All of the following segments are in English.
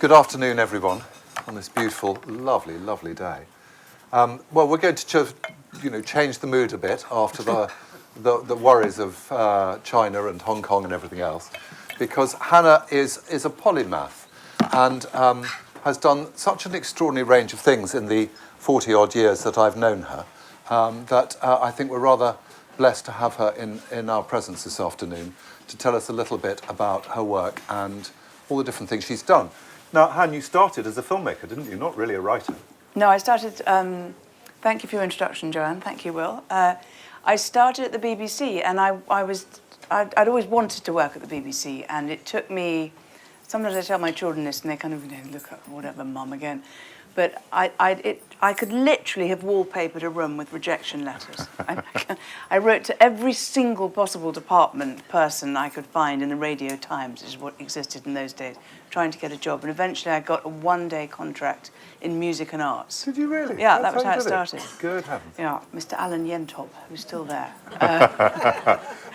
Good afternoon, everyone, on this beautiful, lovely, lovely day. Well, we're going to change the mood a bit after the worries of China and Hong Kong and everything else, because Hannah is a polymath and has done such an extraordinary range of things in the 40-odd years that I've known her that I think we're rather blessed to have her in our presence this afternoon to tell us a little bit about her work and all the different things she's done. Now, Han, you started as a filmmaker, didn't you? Not really a writer. No, I started... thank you for your introduction, Joanne. Thank you, Will. I started at the BBC, and I'd always wanted to work at the BBC, and it took me... Sometimes I tell my children this, and they kind of look at whatever, Mum, again. But I could literally have wallpapered a room with rejection letters. I wrote to every single possible department person I could find in the Radio Times, which is what existed in those days, trying to get a job. And eventually I got a one-day contract in music and arts. Did you really? Yeah, that was how it started. Good heavens. Yeah, Mr. Alan Yentob, who's still there.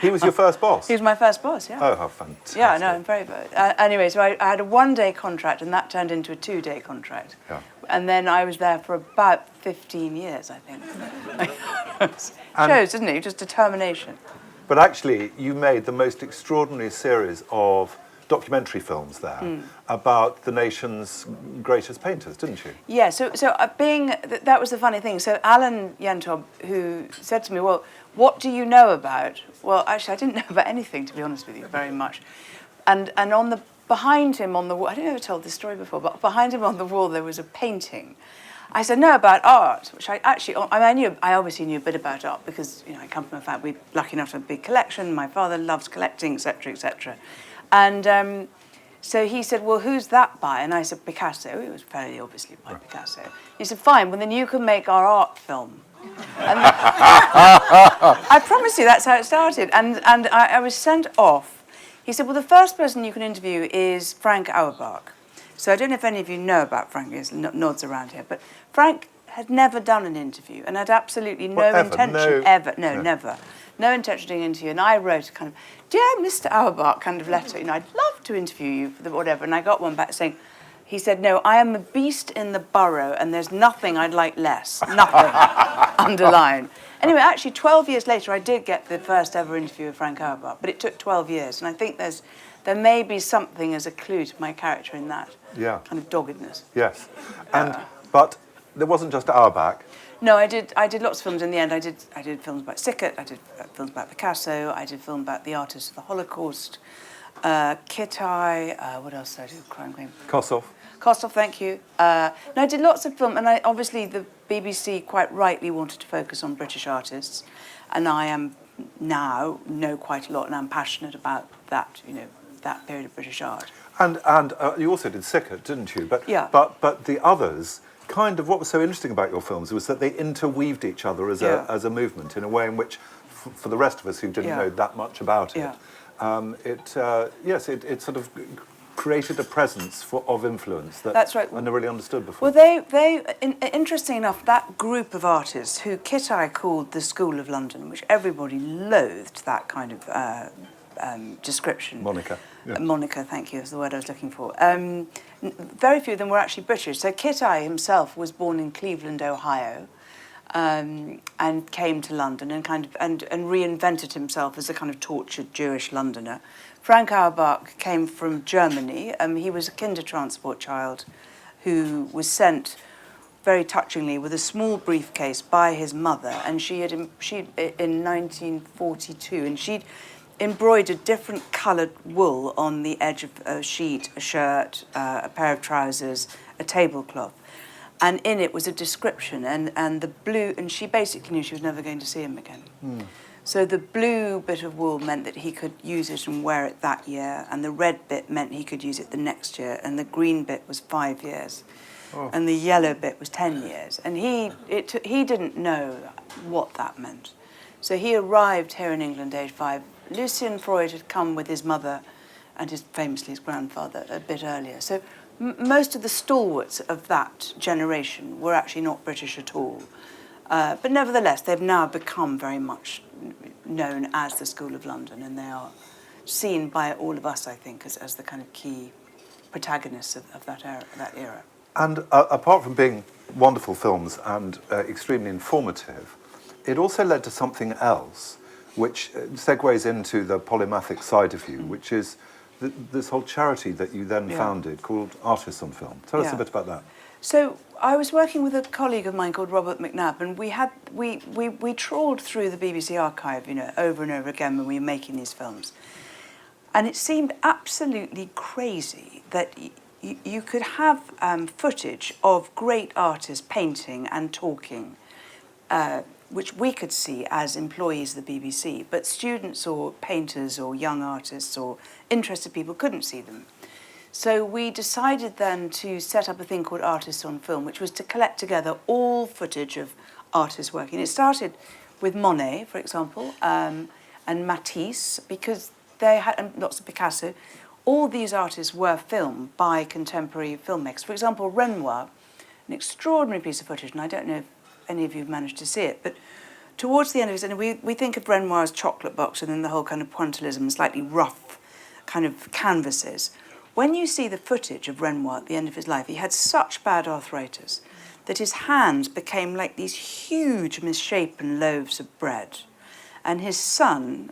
He was your first boss? He was my first boss, yeah. Oh, how fantastic. Yeah, no, I'm very good. Anyway, so I had a one-day contract, and that turned into a two-day contract. Yeah. And then I was there for about 15 years, I think. Shows, doesn't it? Just determination. But actually, you made the most extraordinary series of documentary films there about the nation's greatest painters, didn't you? Yeah, so that was the funny thing. So Alan Yentob, who said to me, well, what do you know about? Well, actually, I didn't know about anything, to be honest with you, very much. And behind him on the wall, I don't know if I've told this story before, but behind him on the wall there was a painting. I said, no, about art, which I obviously knew a bit about art because, I come from a family, we're lucky enough to have a big collection. My father loves collecting, etc., etc. And so he said, well, who's that by? And I said, Picasso. It was fairly obviously by Picasso. He said, fine, well, then you can make our art film. And I promise you that's how it started. And I was sent off. He said, well, the first person you can interview is Frank Auerbach. So I don't know if any of you know about Frank. There's nods around here. But Frank had never done an interview and had absolutely no intention ever. No, never. No intention of doing an interview. And I wrote a kind of, dear Mr. Auerbach kind of letter. I'd love to interview you for the whatever. And I got one back saying, he said, no, I am a beast in the burrow and there's nothing I'd like less. Nothing. Underline. Anyway, actually, 12 years later, I did get the first ever interview with Frank Auerbach, but it took 12 years. And I think there may be something as a clue to my character in that kind of doggedness. Yes. But there wasn't just Auerbach. No, I did lots of films in the end. I did films about Sieghart, I did films about Picasso, I did film about the artists of the Holocaust, Kittai, what else did I do? Crime Game. Kossoff, thank you. No, I did lots of film, and obviously the BBC quite rightly wanted to focus on British artists, and I am now know quite a lot, and I'm passionate about that, that period of British art. And you also did Sieghart, didn't you? But yeah. But the others, kind of what was so interesting about your films was that they interweaved each other as a movement in a way in which, for the rest of us who didn't know that much about it, it sort of created a presence of influence that I never really understood before. Well, interesting enough, that group of artists who Kittai called the School of London, which everybody loathed that kind of description. Monica. Yeah. Monica, thank you, is the word I was looking for. Very few of them were actually British. So Kittai himself was born in Cleveland, Ohio, and came to London and and reinvented himself as a kind of tortured Jewish Londoner. Frank Auerbach came from Germany. He was a Kindertransport child who was sent very touchingly with a small briefcase by his mother, and she in 1942, and she'd embroidered different coloured wool on the edge of a sheet, a shirt, a pair of trousers, a tablecloth. And in it was a description, and the blue, and she basically knew she was never going to see him again. So the blue bit of wool meant that he could use it and wear it that year, and the red bit meant he could use it the next year, and the green bit was 5 years, and the yellow bit was 10 years. And he didn't know what that meant. So he arrived here in England age 5. Lucian Freud had come with his mother and famously his grandfather a bit earlier. So most of the stalwarts of that generation were actually not British at all. But nevertheless, they've now become very much known as the School of London, and they are seen by all of us, I think, as the kind of key protagonists of that era. And apart from being wonderful films and extremely informative, it also led to something else, which segues into the polymathic side of you, which is this whole charity that you then founded called Artists on Film. Tell us a bit about that. So I was working with a colleague of mine called Robert McNabb, and we trawled through the BBC archive, over and over again when we were making these films. And it seemed absolutely crazy that you could have footage of great artists painting and talking, which we could see as employees of the BBC, but students or painters or young artists or interested people couldn't see them. So we decided then to set up a thing called Artists on Film, which was to collect together all footage of artists working. It started with Monet, for example, and Matisse, because they had, and lots of Picasso. All these artists were filmed by contemporary filmmakers. For example, Renoir, an extraordinary piece of footage, and I don't know if any of you have managed to see it, but towards the end of it, and we think of Renoir's chocolate box and then the whole kind of pointillism, slightly rough kind of canvases. When you see the footage of Renoir at the end of his life, he had such bad arthritis that his hands became like these huge misshapen loaves of bread. And his son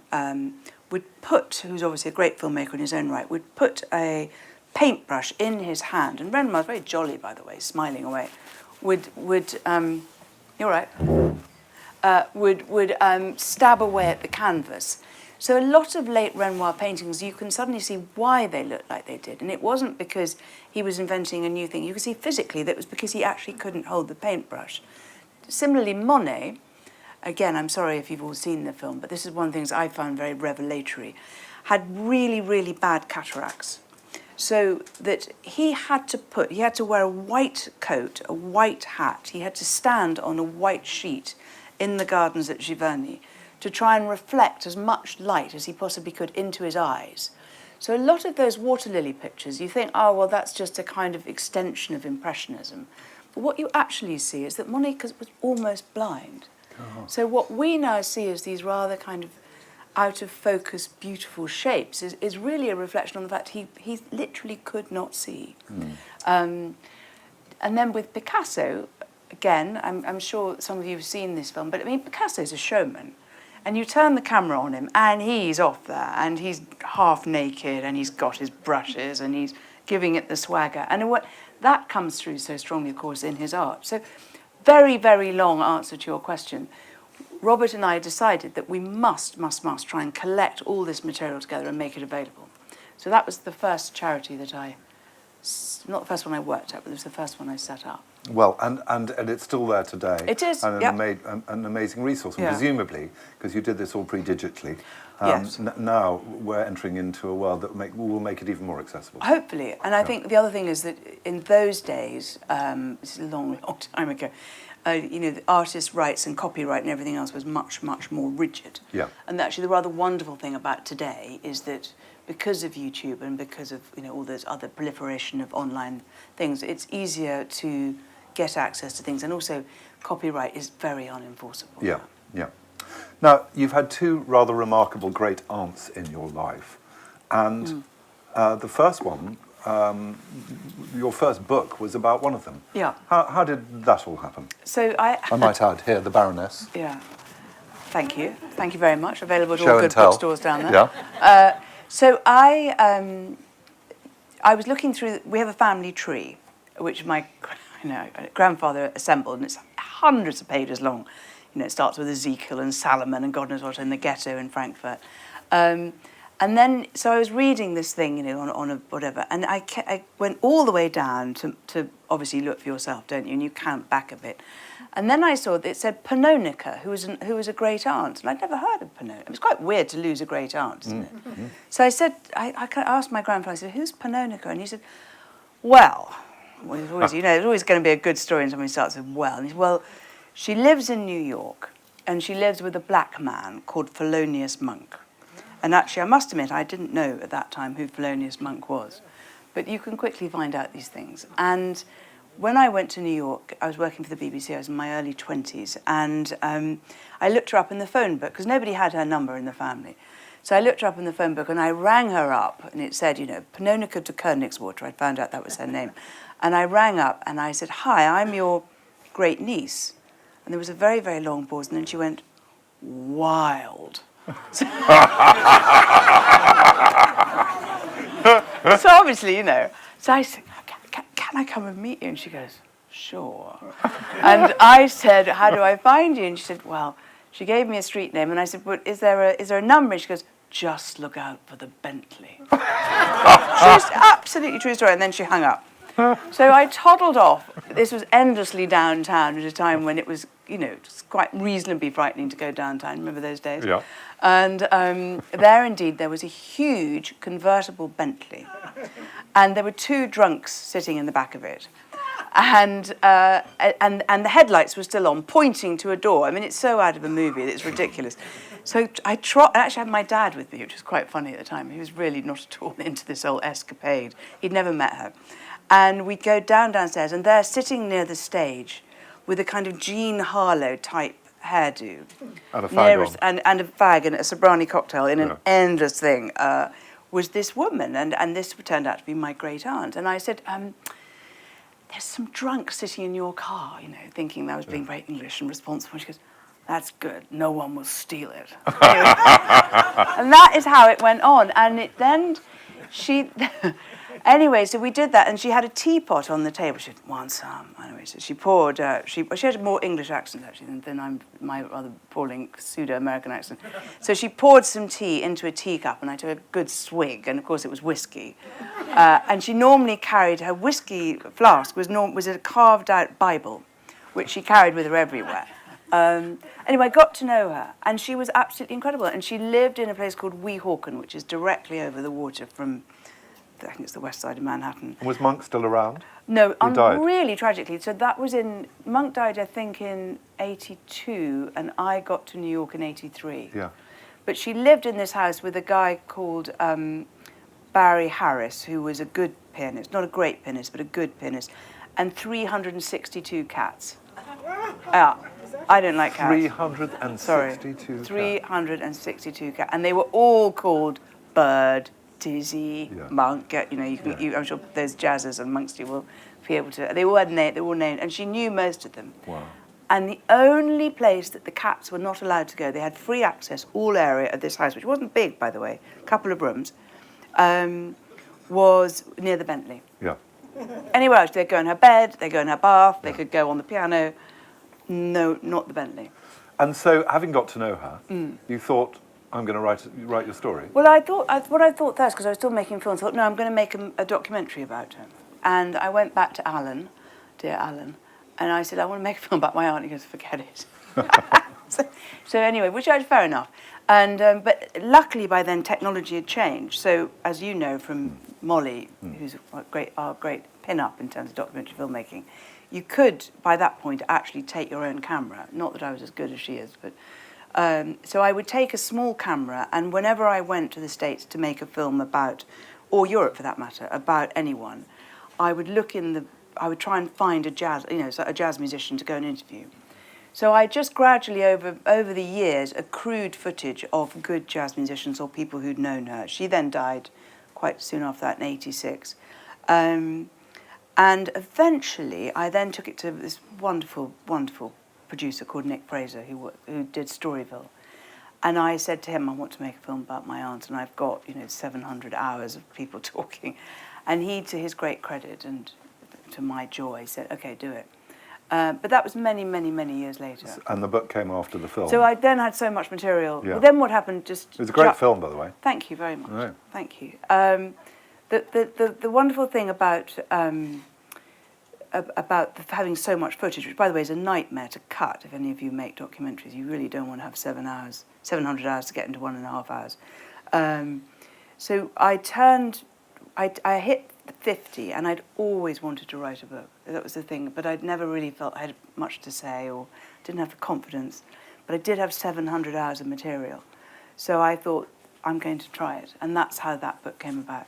would put, who's obviously a great filmmaker in his own right, would put a paintbrush in his hand. And Renoir's very jolly, by the way, smiling away. Would you're right. Would stab away at the canvas. So a lot of late Renoir paintings, you can suddenly see why they looked like they did. And it wasn't because he was inventing a new thing. You can see physically that it was because he actually couldn't hold the paintbrush. Similarly, Monet, again, I'm sorry if you've all seen the film, but this is one of the things I found very revelatory, had really, really bad cataracts. So that he had to wear a white coat, a white hat. He had to stand on a white sheet in the gardens at Giverny to try and reflect as much light as he possibly could into his eyes. So a lot of those water lily pictures, you think, oh, well, that's just a kind of extension of Impressionism. But what you actually see is that Monet was almost blind. Oh. So what we now see as these rather kind of out of focus, beautiful shapes is really a reflection on the fact he literally could not see. And then with Picasso, again, I'm sure some of you have seen this film, but I mean, Picasso's a showman. And you turn the camera on him, and he's off there, and he's half naked, and he's got his brushes, and he's giving it the swagger. And that comes through so strongly, of course, in his art. So, very, very long answer to your question. Robert and I decided that we must try and collect all this material together and make it available. So that was the first charity that not the first one I worked at, but it was the first one I set up. Well, and it's still there today. It is, and an amazing resource, and presumably, because you did this all pre-digitally, yes. Now we're entering into a world that will make it even more accessible. Hopefully, and I think the other thing is that in those days, this is a long, long time ago, the artist rights and copyright and everything else was much, much more rigid. Yeah. And actually, the rather wonderful thing about today is that because of YouTube and because of all those other proliferation of online things, it's easier to get access to things, and also copyright is very unenforceable. Yeah, yeah. Now, you've had two rather remarkable great aunts in your life, and the first one, your first book was about one of them. Yeah. How did that all happen? So I might add here, the Baroness. Yeah. Thank you very much. Available at Show all good bookstores down there. Yeah. So I was looking through. We have a family tree, which my grandfather assembled, and it's hundreds of pages long. It starts with Ezekiel and Salomon and God knows what in the ghetto in Frankfurt. And then, so I was reading this thing, on a whatever, and I went all the way down to obviously look for yourself, don't you? And you count back a bit. And then I saw that it said Pannonica, who was a great aunt, and I'd never heard of Pannonica. It was quite weird to lose a great aunt, isn't it? Mm-hmm. So I said, I asked my grandfather, I said, who's Pannonica? And he said, well, it's always, there's always going to be a good story when somebody starts with well. And he said, well, she lives in New York, and she lives with a black man called Thelonious Monk. And actually, I must admit, I didn't know at that time who Thelonious Monk was. But you can quickly find out these things. And when I went to New York, I was working for the BBC. I was in my early 20s. And I looked her up in the phone book, because nobody had her number in the family. So I looked her up in the phone book and I rang her up and it said, Pannonica to Königswater. I found out that was her name. And I rang up and I said, "Hi, I'm your great niece." And there was a very, very long pause and then she went, "Wild." So obviously, So I said, can I come and meet you? And she goes, "Sure." And I said, "How do I find you?" And she said, well, she gave me a street name. And I said, "But is there a number?" And she goes, "Just look out for the Bentley." Absolutely true story. And then she hung up. So I toddled off. This was endlessly downtown at a time when it was, just quite reasonably frightening to go downtown. Remember those days? Yeah. And there was a huge convertible Bentley. And there were two drunks sitting in the back of it. And the headlights were still on, pointing to a door. I mean, it's so out of a movie that it's ridiculous. So I actually had my dad with me, which was quite funny at the time. He was really not at all into this whole escapade. He'd never met her. And we'd go downstairs, and they're sitting near the stage with a kind of Jean Harlow type hairdo. And a fag on. And a fag and a Sobrani cocktail in an endless thing. Was this woman, and this turned out to be my great aunt. And I said, "There's some drunk sitting in your car," thinking that I was being very English and responsible. And she goes, "That's good. No one will steal it." And that is how it went on. And anyway, so we did that, and she had a teapot on the table. She said, "Want some?" Anyway, so she poured. She had a more English accent actually than my rather appalling pseudo-American accent. So she poured some tea into a teacup, and I took a good swig, and of course it was whiskey. And she normally carried her whiskey flask was a carved-out Bible, which she carried with her everywhere. Anyway, I got to know her, and she was absolutely incredible. And she lived in a place called Weehawken, which is directly over the water from, I think it's the west side of Manhattan. And was Monk still around? No, He died? really tragically. So that was Monk died, I think, in 82, and I got to New York in 83. Yeah. But she lived in this house with a guy called Barry Harris, who was a good pianist, not a great pianist, but a good pianist, and 362 cats. I don't like cats. 362 cats. 362 cats. And they were all called Bird, Dizzy, Monk. I'm sure those jazzers amongst you will be able to. They were named, and she knew most of them. Wow. And the only place that the cats were not allowed to go, they had free access, all area of this house, which wasn't big, by the way, a couple of rooms, was near the Bentley. Yeah. Anywhere else, they'd go in her bed, they'd go in her bath, they could go on the piano. No, not the Bentley. And so, having got to know her, you thought, "I'm going to write your story." Well, what I thought first, because I was still making films, I thought, no, I'm going to make a documentary about her. And I went back to Alan, dear Alan, and I said, "I want to make a film about my aunt." He goes, "Forget it." so anyway, which is fair enough. And but luckily by then technology had changed. So as you know from Molly, who's our great pin-up in terms of documentary filmmaking, you could, by that point, actually take your own camera. Not that I was as good as she is, but... so I would take a small camera, and whenever I went to the States to make a film about, or Europe for that matter, about anyone, I would try and find a jazz musician to go and interview. So I just gradually, over the years, accrued footage of good jazz musicians or people who'd known her. She then died quite soon after that in 86. And eventually, I then took it to this wonderful, wonderful producer called Nick Fraser, who did Storyville. And I said to him, "I want to make a film about my aunt, and I've got 700 hours of people talking." And he, to his great credit and to my joy, said, "Okay, do it." But that was many, many, many years later. And the book came after the film. So I then had so much material. Yeah. Well, then what happened? It was a great film, by the way. Thank you very much. Right. Thank you. The wonderful thing about having so much footage, which by the way is a nightmare to cut. If any of you make documentaries, you really don't want to have 700 hours to get into 1.5 hours. So I hit 50, and I'd always wanted to write a book. That was the thing, but I'd never really felt I had much to say or didn't have the confidence. But I did have 700 hours of material. So I thought, I'm going to try it. And that's how that book came about.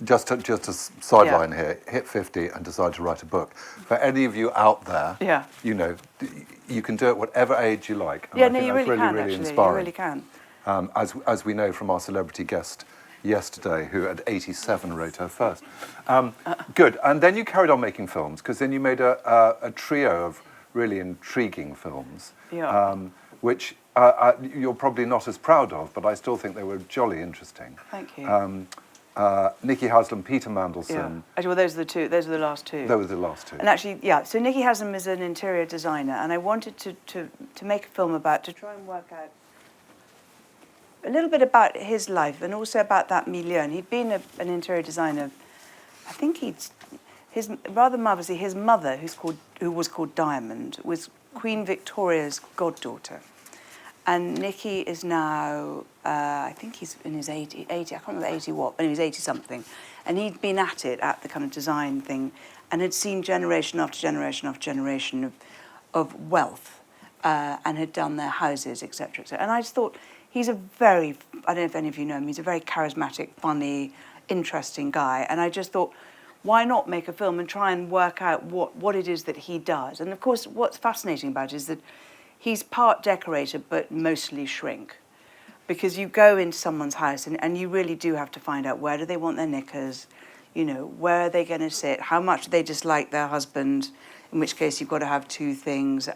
Just a sideline here, hit 50 and decide to write a book. For any of you out there, you can do it whatever age you like. And I think you that's really can, really actually. inspiring. You really can. as we know from our celebrity guest yesterday, who at 87 wrote her first. Good. And then you carried on making films, because then you made a trio of really intriguing films, which you're probably not as proud of, but I still think they were jolly interesting. Thank you. Nicky Haslam, Peter Mandelson. Yeah. Actually, well, those are the two. Those are the last two. Those were the last two. And actually, yeah. So Nicky Haslam is an interior designer, and I wanted to make a film to try and work out a little bit about his life and also about that milieu. And he'd been an interior designer. I think his rather marvellously, his mother, who was called Diamond, was Queen Victoria's goddaughter. And Nicky is now, I think he's in his 80, I can't remember 80 what, but he was 80-something. And he'd been at it, at the kind of design thing, and had seen generation after generation after generation of wealth, and had done their houses, etc., etc. And I just thought, he's a very, I don't know if any of you know him, he's a very charismatic, funny, interesting guy. And I just thought, why not make a film and try and work out what it is that he does? And of course, what's fascinating about it is that he's part decorator, but mostly shrink. Because you go into someone's house and you really do have to find out where do they want their knickers, where are they going to sit, how much do they dislike their husband, in which case you've got to have two things.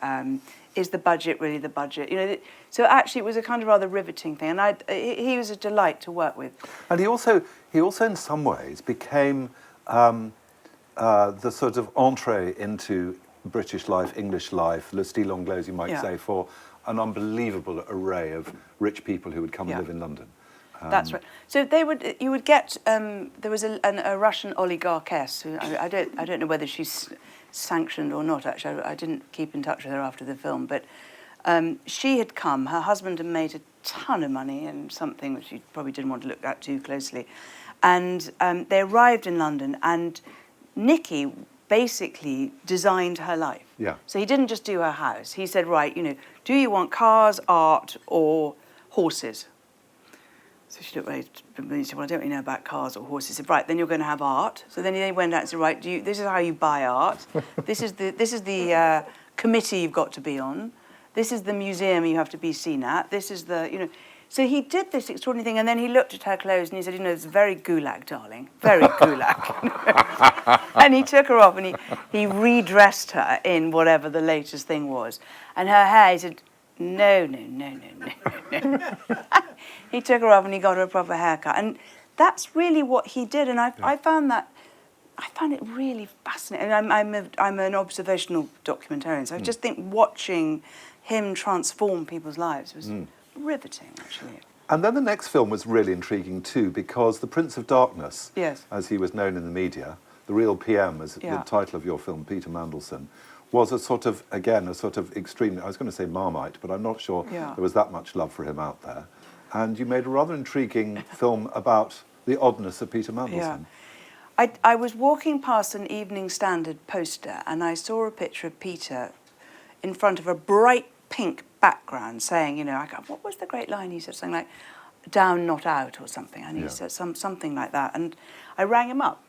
Is the budget really the budget? So actually it was a kind of rather riveting thing, and he was a delight to work with. And he also in some ways became the sort of entree into British life, English life, le style anglais, you might say, for an unbelievable array of rich people who would come and live in London. That's right. So you would get, there was a Russian oligarchess, who I don't know whether she's sanctioned or not, actually. I didn't keep in touch with her after the film, but she had come, her husband had made a ton of money and something which you probably didn't want to look at too closely. And they arrived in London, and Nicky basically designed her life. Yeah. So he didn't just do her house. He said, right, do you want cars, art, or horses? So she looked very, she said, well, I don't really know about cars or horses. He said, right, then you're going to have art. So then he went out and said, right, this is how you buy art. This is the committee you've got to be on. This is the museum you have to be seen at. This is the, So he did this extraordinary thing, and then he looked at her clothes and he said, it's very gulag, darling, very gulag. And he took her off and he redressed her in whatever the latest thing was. And her hair, he said, no. He took her off and he got her a proper haircut. And that's really what he did. And I found it really fascinating. And I'm an observational documentarian, so I just think watching him transform people's lives was riveting, actually. And then the next film was really intriguing too, because The Prince of Darkness, as he was known in the media, the real PM, as the title of your film, Peter Mandelson, was a sort of extremely, I was going to say Marmite, but I'm not sure there was that much love for him out there. And you made a rather intriguing film about the oddness of Peter Mandelson. Yeah. I was walking past an Evening Standard poster and I saw a picture of Peter in front of a bright pink background saying, I go, what was the great line? He said something like, down, not out, or something. And he said something like that. And I rang him up.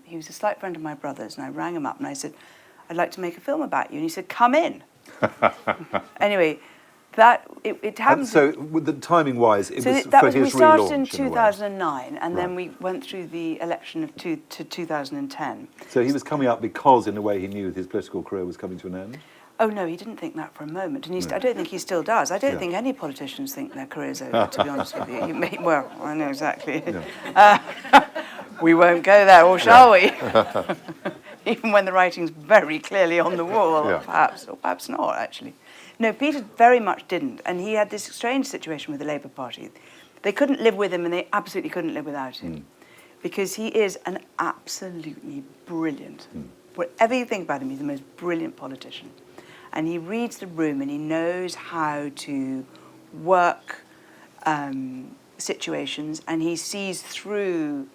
He was a slight friend of my brother's, and I rang him up and I said, I'd like to make a film about you. And he said, come in. Anyway, it happened. And so, with the timing-wise, it was for his relaunch. We started in 2009, and then we went through the election of to 2010. So he was coming up because, in a way, he knew his political career was coming to an end? Oh, no, he didn't think that for a moment. And I don't think he still does. I don't think any politicians think their career's over, to be honest with you. Well, I know exactly. We won't go there, or shall we? Even when the writing's very clearly on the wall, perhaps, or perhaps not, actually. No, Peter very much didn't. And he had this strange situation with the Labour Party. They couldn't live with him, and they absolutely couldn't live without him. Because he is an absolutely brilliant, whatever you think about him, he's the most brilliant politician. And he reads the room and he knows how to work situations, and he sees through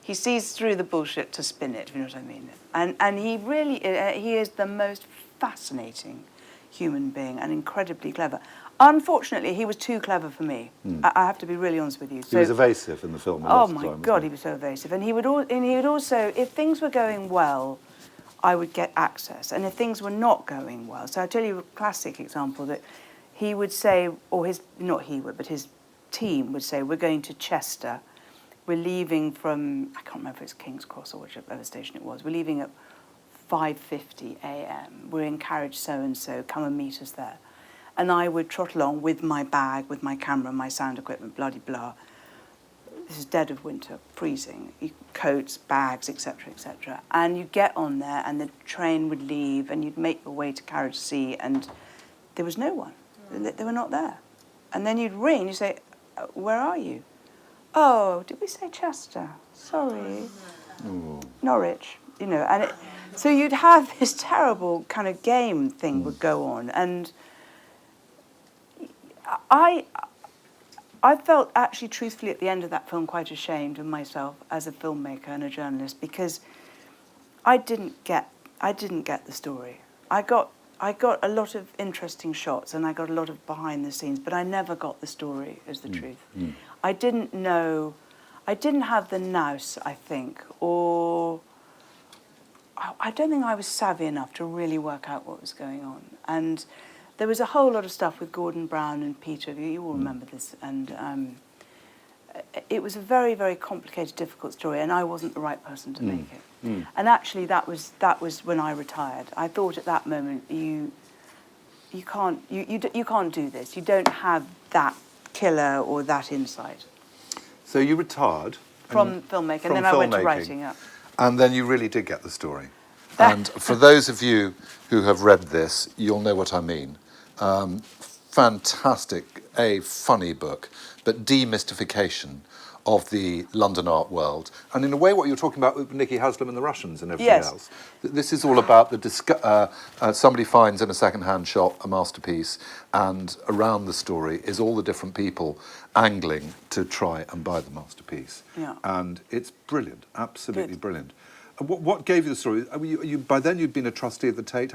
the bullshit to spin it, if you know what I mean. And he really, he is the most fascinating human being and incredibly clever. Unfortunately, he was too clever for me. I have to be really honest with you. So, he was evasive in the film. Oh my God, he was so evasive. And he would also, if things were going well, I would get access. And if things were not going well, so I'll tell you a classic example that he would say, or not he would, but his team would say, we're going to Chester. We're leaving from, I can't remember if it's King's Cross or whichever station it was. We're leaving at 5:50 a.m. We're in carriage so-and-so, come and meet us there. And I would trot along with my bag, with my camera, my sound equipment, blah-de-blah. This is dead of winter, freezing, coats, bags, etc., etc. And you'd get on there and the train would leave and you'd make your way to Carriage C and there was no one. They were not there. And then you'd ring, you'd say, where are you? Oh, did we say Chester? Sorry. Norwich, you know. And so you'd have this terrible kind of game thing would go on. And I felt actually truthfully at the end of that film quite ashamed of myself as a filmmaker and a journalist because I didn't get the story. I got a lot of interesting shots and I got a lot of behind the scenes, but I never got the story, is the truth. I didn't know, I didn't have the nous, I think, or I don't think I was savvy enough to really work out what was going on. And there was a whole lot of stuff with Gordon Brown and Peter, you all remember this, and it was a very, very complicated, difficult story, and I wasn't the right person to make it. And actually, that was when I retired. I thought at that moment, you can't do this. You don't have that killer or that insight. So you retired from filmmaking, and then I went to writing. Yeah. And then you really did get the story. And for those of you who have read this, you'll know what I mean. Fantastic, funny book, but demystification of the London art world. And in a way, what you're talking about with Nicky Haslam and the Russians and everything else. This is all about somebody finds in a second-hand shop a masterpiece, and around the story is all the different people angling to try and buy the masterpiece. Yeah. And it's brilliant, absolutely brilliant. What gave you the story? By then you'd been a trustee of the Tate.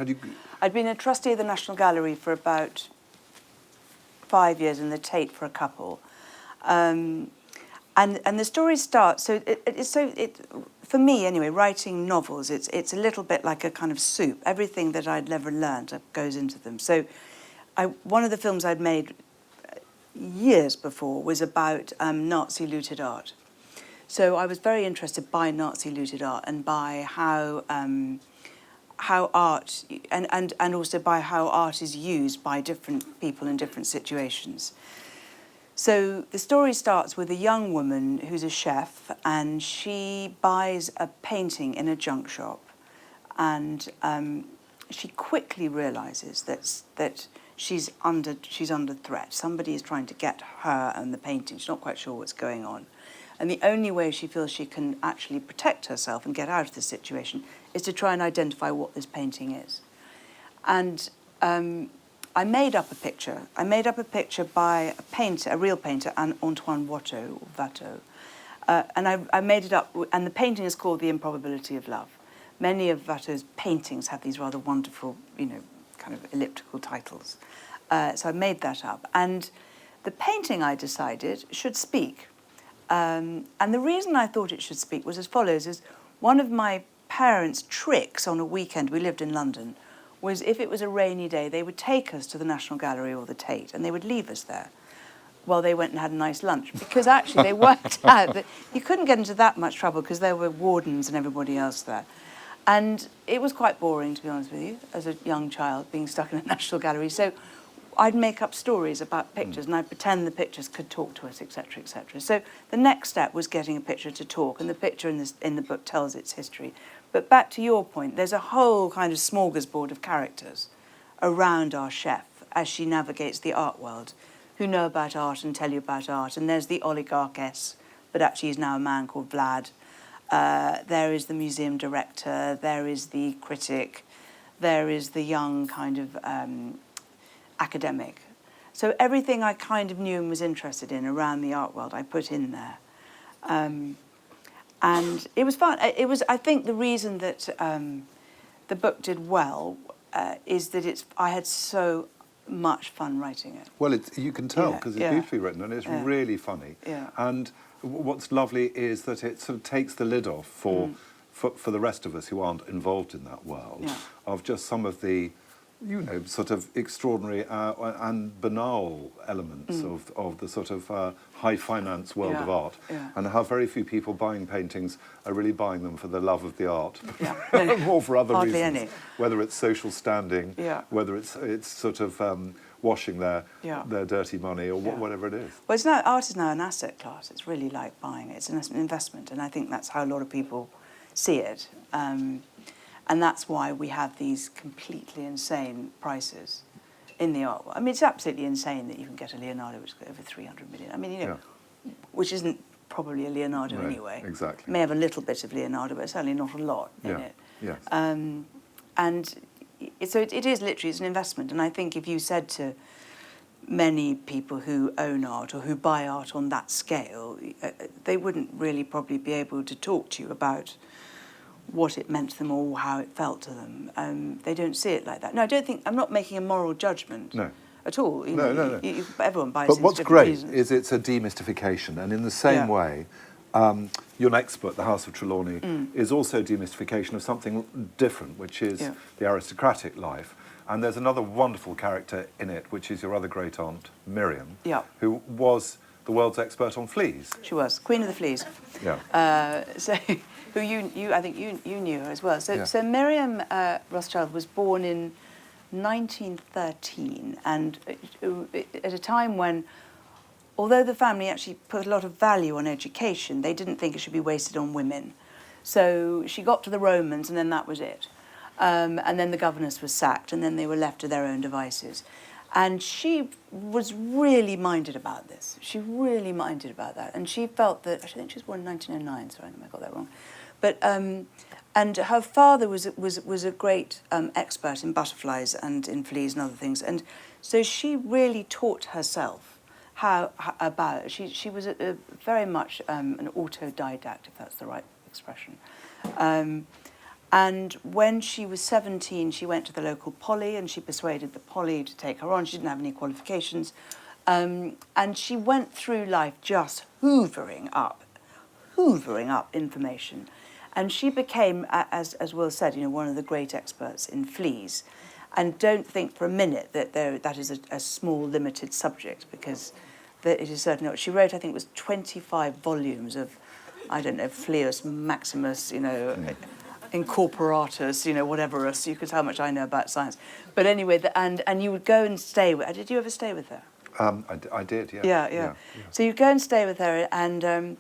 I'd been a trustee of the National Gallery for about 5 years and the Tate for a couple. And the story starts, for me anyway, writing novels, it's a little bit like a kind of soup. Everything that I'd ever learned goes into them. So one of the films I'd made years before was about Nazi looted art. So I was very interested by Nazi looted art and by how art, and also by how art is used by different people in different situations. So the story starts with a young woman who's a chef, and she buys a painting in a junk shop, and she quickly realises that she's under threat. Somebody is trying to get her and the painting. She's not quite sure what's going on. And the only way she feels she can actually protect herself and get out of this situation is to try and identify what this painting is. And I made up a picture. I made up a picture by a painter, a real painter, Antoine Watteau. And I made it up, and the painting is called The Improbability of Love. Many of Watteau's paintings have these rather wonderful, kind of elliptical titles. So I made that up. And the painting, I decided, should speak. And the reason I thought it should speak was as follows, is one of my parents' tricks on a weekend, we lived in London, was if it was a rainy day, they would take us to the National Gallery or the Tate, and they would leave us there while they went and had a nice lunch. Because actually they worked out that you couldn't get into that much trouble because there were wardens and everybody else there. And it was quite boring, to be honest with you, as a young child, being stuck in a National Gallery. So I'd make up stories about pictures and I'd pretend the pictures could talk to us, etc., etc. So the next step was getting a picture to talk, and the picture in the book tells its history. But back to your point, there's a whole kind of smorgasbord of characters around our chef as she navigates the art world, who know about art and tell you about art. And there's the oligarchess, but actually he's now a man called Vlad. There is the museum director, there is the critic, there is the young kind of academic. So everything I kind of knew and was interested in around the art world, I put in there. And it was fun. I think the reason that the book did well is that I had so much fun writing it. Well, you can tell because it's beautifully written and it's really funny. Yeah. And what's lovely is that it sort of takes the lid off for the rest of us who aren't involved in that world of just some of the sort of extraordinary and banal elements of the sort of high finance world of art, and how very few people buying paintings are really buying them for the love of the art, or for other Hardly reasons. any. Whether it's social standing, whether it's sort of washing their dirty money, or whatever it is. Well, art is now an asset class. It's really like buying it. It's an investment, and I think that's how a lot of people see it. And that's why we have these completely insane prices in the art world. I mean, it's absolutely insane that you can get a Leonardo which is over 300 million. I mean, which isn't probably a Leonardo anyway. Exactly. It may have a little bit of Leonardo, but certainly not a lot in it. Yes. So it is literally, it's an investment. And I think if you said to many people who own art or who buy art on that scale, they wouldn't really probably be able to talk to you about what it meant to them or how it felt to them. They don't see it like that. No, I don't think, I'm not making a moral judgment at all. No. Everyone buys But it what's for different great reasons. is it's a demystification, and in the same way, your next book, The House of Trelawney, is also a demystification of something different, which is the aristocratic life. And there's another wonderful character in it, which is your other great aunt, Miriam, who was the world's expert on fleas. She was Queen of the Fleas. Yeah. So, who I think you knew her as well. So Miriam Rothschild was born in 1913, and at a time when, although the family actually put a lot of value on education, they didn't think it should be wasted on women. So she got to the Romans, and then that was it. And then the governess was sacked, and then they were left to their own devices. And she was really minded about this. She really minded about that. And she felt that, I think she was born in 1909, sorry, I got that wrong. But, and her father was a great expert in butterflies and in fleas and other things. And so she really taught herself she was very much an autodidact, if that's the right expression. And when she was 17, she went to the local poly and she persuaded the poly to take her on. She didn't have any qualifications. And she went through life just hoovering up information. And she became, as Will said, one of the great experts in fleas. And don't think for a minute that that is a small, limited subject, because it is certainly not. She wrote, I think it was 25 volumes of, I don't know, Fleus Maximus, Incorporatus, whatever else. You could tell how much I know about science. But anyway, and you would go and stay with her. Did you ever stay with her? I did, yeah. Yeah. So you'd go and stay with her, and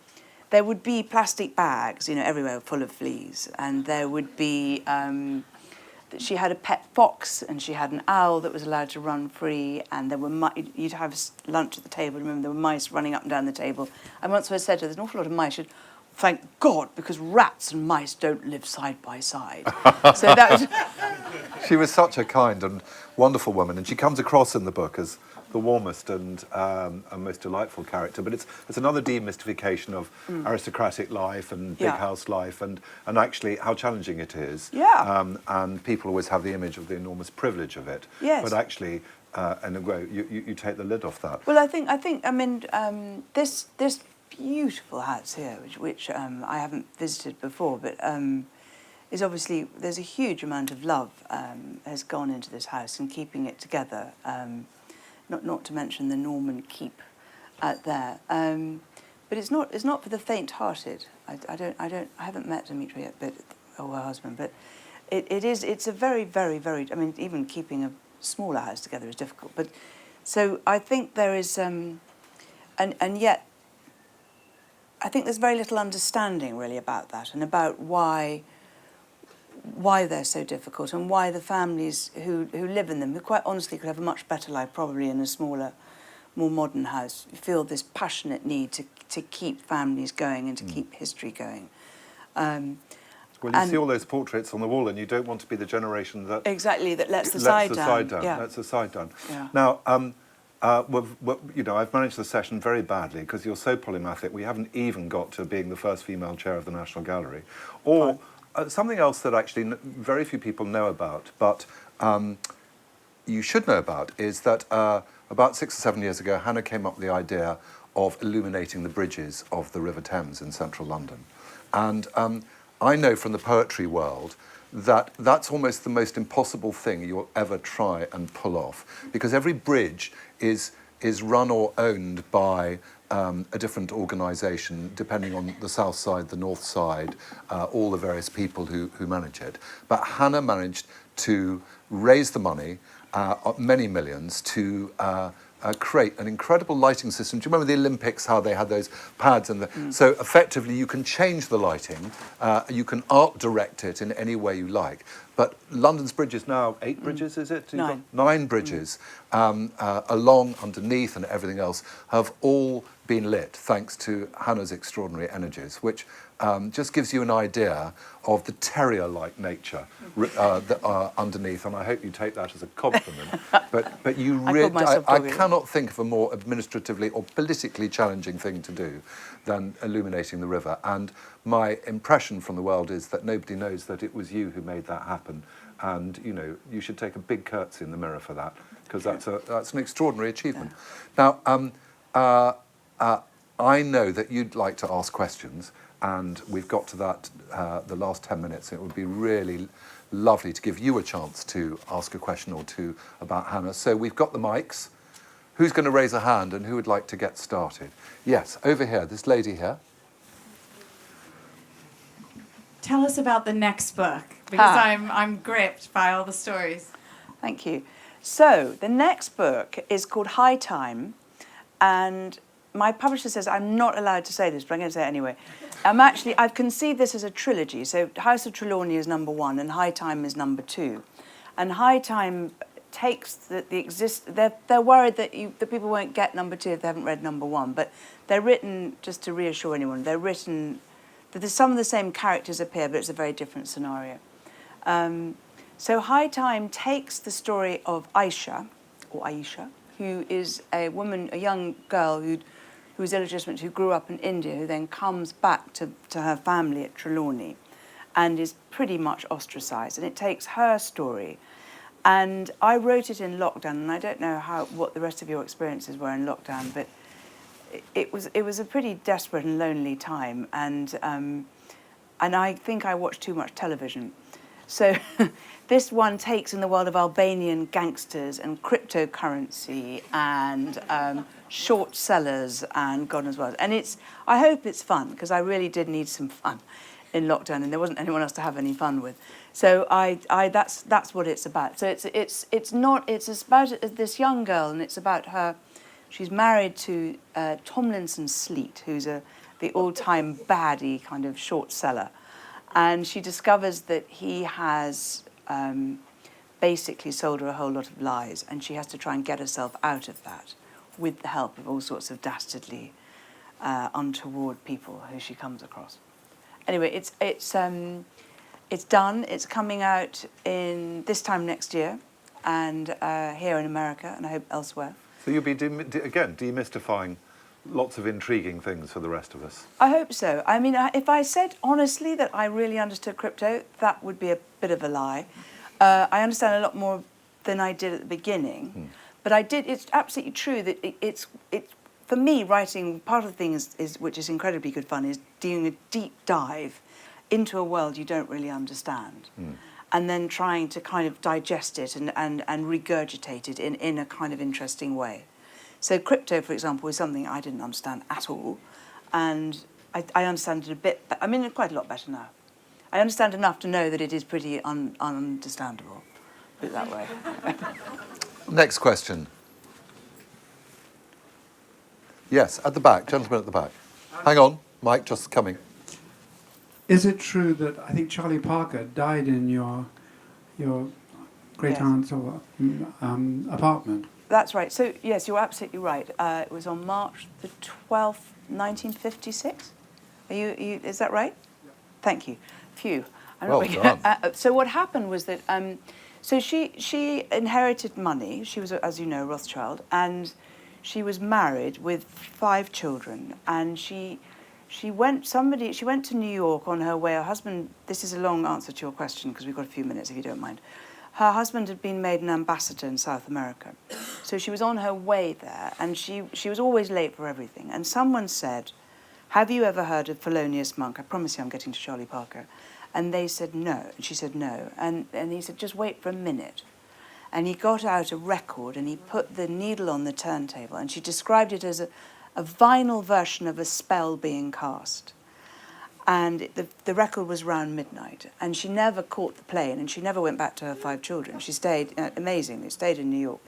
there would be plastic bags, everywhere full of fleas. And there would be, she had a pet fox, and she had an owl that was allowed to run free, and there were you'd have lunch at the table. Remember, there were mice running up and down the table. And once I said to her, there's an awful lot of mice. She said, thank God, because rats and mice don't live side by side. So that was... She was such a kind and wonderful woman, and she comes across in the book as the warmest and most delightful character. But it's another demystification of aristocratic life and big house life, and actually how challenging it is. Yeah. And people always have the image of the enormous privilege of it. Yes. But actually, in a way, you take the lid off that. Well, I mean, this beautiful house here, which I haven't visited before, but is obviously, there's a huge amount of love has gone into this house and keeping it together. Not to mention the Norman keep out there, but it's not for the faint-hearted. I haven't met Demetra yet, or her husband, but it's a very, very, very. I mean, even keeping a smaller house together is difficult. But so I think there is, and yet I think there's very little understanding really about that, and about why they're so difficult, and why the families who live in them, who quite honestly could have a much better life probably in a smaller, more modern house, feel this passionate need to keep families going and to keep history going. Well, you see all those portraits on the wall, and you don't want to be the generation that... Exactly, that lets the side down. Yeah. Lets the side down. Yeah. Now, I've managed the session very badly because you're so polymathic. We haven't even got to being the first female chair of the National Gallery. Or something else that actually very few people know about, but you should know about, is that about 6 or 7 years ago, Hannah came up with the idea of illuminating the bridges of the River Thames in central London. And I know from the poetry world that's almost the most impossible thing you'll ever try and pull off, because every bridge is run or owned by a different organisation, depending on the south side, the north side, all the various people who manage it. But Hannah managed to raise the money, many millions, to create an incredible lighting system. Do you remember the Olympics, how they had those pads? So effectively you can change the lighting, you can art direct it in any way you like. But London's bridges now, 8 bridges, is it? 9 bridges, along, underneath and everything else, have all been lit thanks to Hannah's extraordinary energies, which just gives you an idea of the terrier-like nature that are underneath, and I hope you take that as a compliment. But you really, I cannot think of a more administratively or politically challenging thing to do than illuminating the river. And my impression from the world is that nobody knows that it was you who made that happen. And you should take a big curtsy in the mirror for that, because that's an extraordinary achievement. Now, I know that you'd like to ask questions, and we've got to that the last 10 minutes. It would be really lovely to give you a chance to ask a question or two about Hannah. So we've got the mics. Who's going to raise a hand and who would like to get started? Yes, over here, this lady here. Tell us about the next book, because I'm gripped by all the stories. Thank you. So the next book is called High Time, and my publisher says I'm not allowed to say this, but I'm going to say it anyway. I've conceived this as a trilogy. So House of Trelawney is number 1 and High Time is number 2. And High Time takes they're worried that the people won't get number 2 if they haven't read number 1, but they're written, just to reassure anyone, they're written that there's some of the same characters appear, but it's a very different scenario. So High Time takes the story of Aisha, who is a woman, a young girl who's illegitimate, who grew up in India, who then comes back to her family at Trelawney and is pretty much ostracised. And it takes her story. And I wrote it in lockdown, and I don't know what the rest of your experiences were in lockdown, but it was a pretty desperate and lonely time, and I think I watched too much television. So this one takes in the world of Albanian gangsters and cryptocurrency and short sellers and God knows what. And I hope it's fun, because I really did need some fun in lockdown, and there wasn't anyone else to have any fun with. So that's what it's about. So it's about this young girl, and it's about her. She's married to Tomlinson Sleet, who's the all-time baddie kind of short seller. And she discovers that he has basically sold her a whole lot of lies, and she has to try and get herself out of that with the help of all sorts of dastardly, untoward people who she comes across. Anyway, it's done. It's coming out in this time next year, and here in America, and I hope elsewhere. So you'll be, again, demystifying lots of intriguing things for the rest of us. I hope so. I mean, if I said honestly that I really understood crypto, that would be a bit of a lie. I understand a lot more than I did at the beginning. But I did. It's absolutely true that it's for me, writing, part of the thing is which is incredibly good fun, is doing a deep dive into a world you don't really understand. And then trying to kind of digest it and regurgitate it in a kind of interesting way. So crypto, for example, is something I didn't understand at all. And I understand it a bit, I mean, quite a lot better now. I understand enough to know that it is pretty ununderstandable, put it that way. Next question. Yes, at the back, gentleman at the back. Hang on, Mike, just coming. Is it true that I think Charlie Parker died in your great aunt's apartment? That's right. So yes, you're absolutely right. It was on March the 12th, 1956. Is that right? Yeah. Thank you. Phew. Well done. So what happened was that so she inherited money. She was, as you know, Rothschild, and she was married with 5 children, and she went to New York on her way. Her husband, this is a long answer to your question because we've got a few minutes if you don't mind. Her husband had been made an ambassador in South America. So she was on her way there, and she was always late for everything. And someone said, have you ever heard of Felonious Monk? I promise you I'm getting to Charlie Parker. And they said no, and she said no. And he said, just wait for a minute. And he got out a record and he put the needle on the turntable, and she described it as a vinyl version of a spell being cast. And the record was round midnight, and she never caught the plane, and she never went back to her 5 children. She stayed, amazingly, stayed in New York.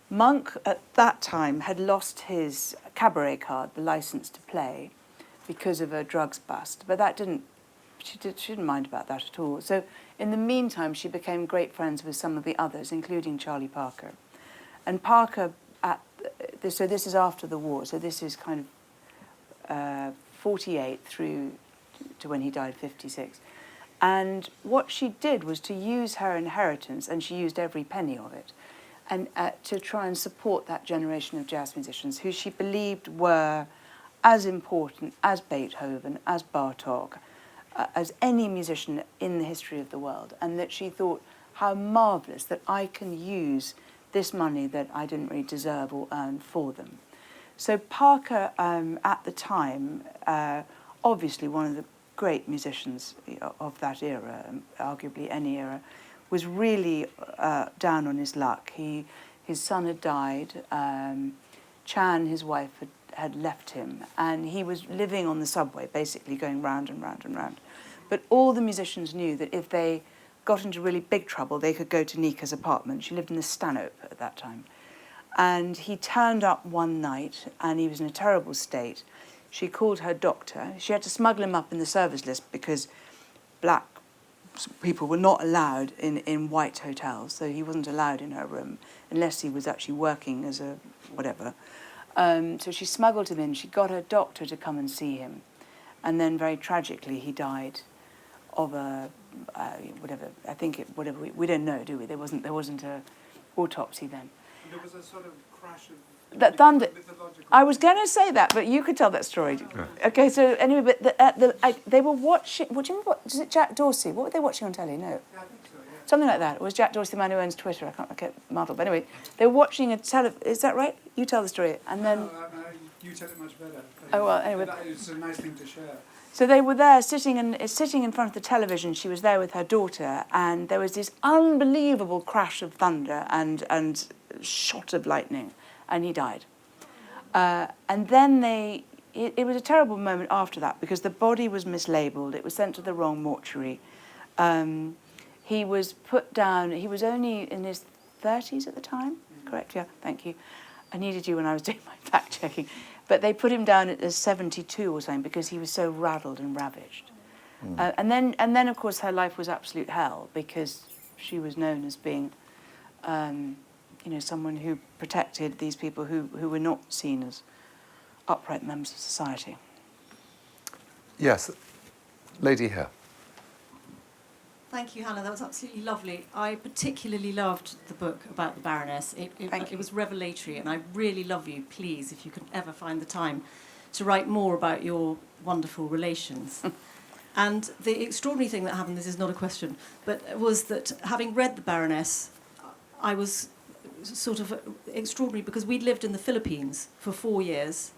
Monk, at that time, had lost his cabaret card, the license to play, because of a drugs bust. But that she didn't mind about that at all. So in the meantime, she became great friends with some of the others, including Charlie Parker. And Parker, so this is after the war, so this is kind of 48 through to when he died, 56. And what she did was to use her inheritance, and she used every penny of it, and to try and support that generation of jazz musicians who she believed were as important as Beethoven, as Bartók, as any musician in the history of the world, and that she thought, how marvellous that I can use this money that I didn't really deserve or earn for them. So Parker, at the time, obviously one of the great musicians of that era, arguably any era, was really down on his luck. His son had died. Chan, his wife, had left him, and he was living on the subway, basically going round and round and round. But all the musicians knew that if they got into really big trouble, they could go to Nika's apartment. She lived in the Stanhope at that time. And he turned up one night, and he was in a terrible state. She called her doctor. She had to smuggle him up in the service list because black people were not allowed in white hotels, so he wasn't allowed in her room unless he was actually working as a whatever. So she smuggled him in. She got her doctor to come and see him. And then very tragically, he died of a, whatever, I think it, whatever, we don't know, do we? There wasn't a autopsy then. There was a sort of crash of that thunder. I was going to say that, but you could tell that story. Yeah. Okay, so anyway, but they were watching. What do you remember? Is it Jack Dorsey? What were they watching on telly? No. Yeah, I think so. Yeah. Something like that. It was Jack Dorsey, the man who owns Twitter. I can't muddle. But anyway, they were watching a Is that right? You tell the story, and then. No, you tell it much better. Oh well, anyway. It's a nice thing to share. So they were there sitting in front of the television. She was there with her daughter, and there was this unbelievable crash of thunder and shot of lightning, and he died. And then it was a terrible moment after that because the body was mislabeled. It was sent to the wrong mortuary. He was put down. He was only in his 30s at the time, correct? Yeah, thank you. I needed you when I was doing my fact checking. But they put him down as 72 or something because he was so rattled and ravaged. And then of course her life was absolute hell because she was known as being, someone who protected these people who were not seen as upright members of society. Yes, lady here. Thank you, Hannah. That was absolutely lovely. I particularly loved the book about the Baroness. It was revelatory, and I really love you. Please, if you can ever find the time to write more about your wonderful relations. And the extraordinary thing that happened, this is not a question, but was that having read the Baroness, I was sort of extraordinary because we'd lived in the Philippines for 4 years,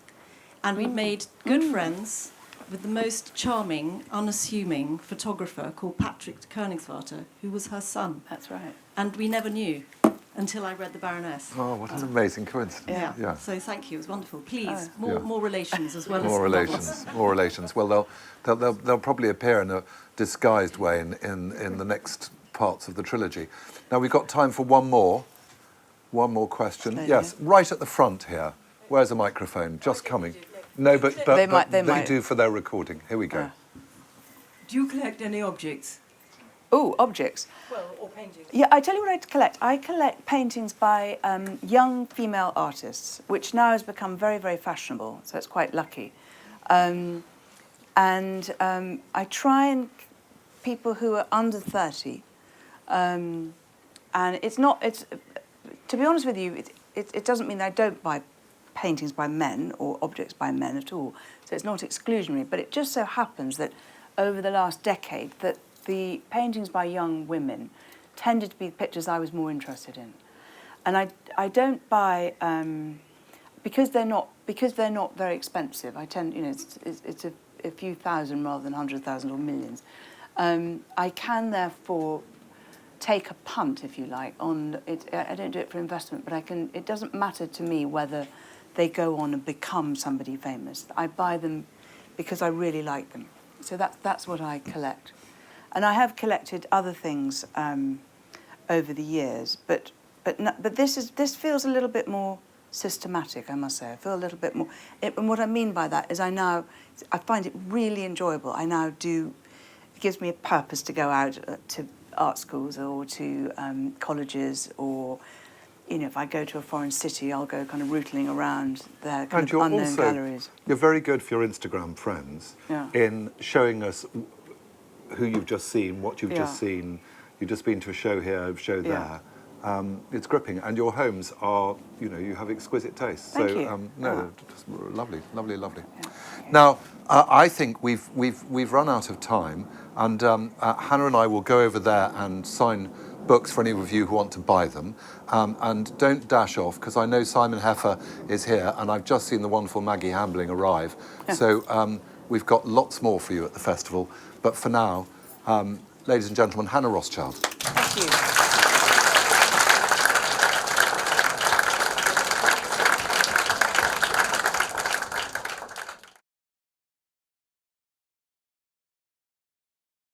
and we'd made good friends with the most charming, unassuming photographer called Patrick Koningsvater, who was her son. That's right. And we never knew until I read The Baroness. Oh, what an amazing coincidence. Yeah. So thank you. It was wonderful. Please, Oh. more relations as well more as relations. More relations. Well, they'll probably appear in a disguised way in the next parts of the trilogy. Now we've got time for one more question. Slowly. Yes, right at the front here. Where's a microphone? Just coming. No, but They might. do for their recording. Here we go. Do you collect any objects? Oh, objects. Well, or paintings? Yeah, I tell you what I collect. I collect paintings by young female artists, which now has become very, very fashionable, so it's quite lucky. I try and people who are under 30. And to be honest with you, it doesn't mean that I don't buy paintings by men or objects by men at all. So it's not exclusionary, but it just so happens that over the last decade that the paintings by young women tended to be the pictures I was more interested in. And I don't buy because they're not very expensive. I tend, it's a few thousand rather than 100,000 or millions. I can therefore take a punt, if you like, on it. I don't do it for investment, but I can. It doesn't matter to me whether they go on and become somebody famous. I buy them because I really like them. So that's what I collect. And I have collected other things over the years, but this feels a little bit more systematic, I must say. I feel a little bit more. And what I mean by that is I find it really enjoyable. I now do. It gives me a purpose to go out to art schools or to colleges, or if I go to a foreign city, I'll go kind of rootling around their kind of unknown galleries. You're very good for your Instagram friends in showing us who you've just seen, what you've just seen. You've just been to a show here, a show there. It's gripping, and your homes are, you have exquisite taste. Thank so you. just lovely, lovely, lovely. Yeah. Now, I think we've run out of time, and Hannah and I will go over there and sign books for any of you who want to buy them. And don't dash off, because I know Simon Heffer is here, and I've just seen the wonderful Maggie Hambling arrive. Yeah. So we've got lots more for you at the festival. But for now, ladies and gentlemen, Hannah Rothschild. Thank you.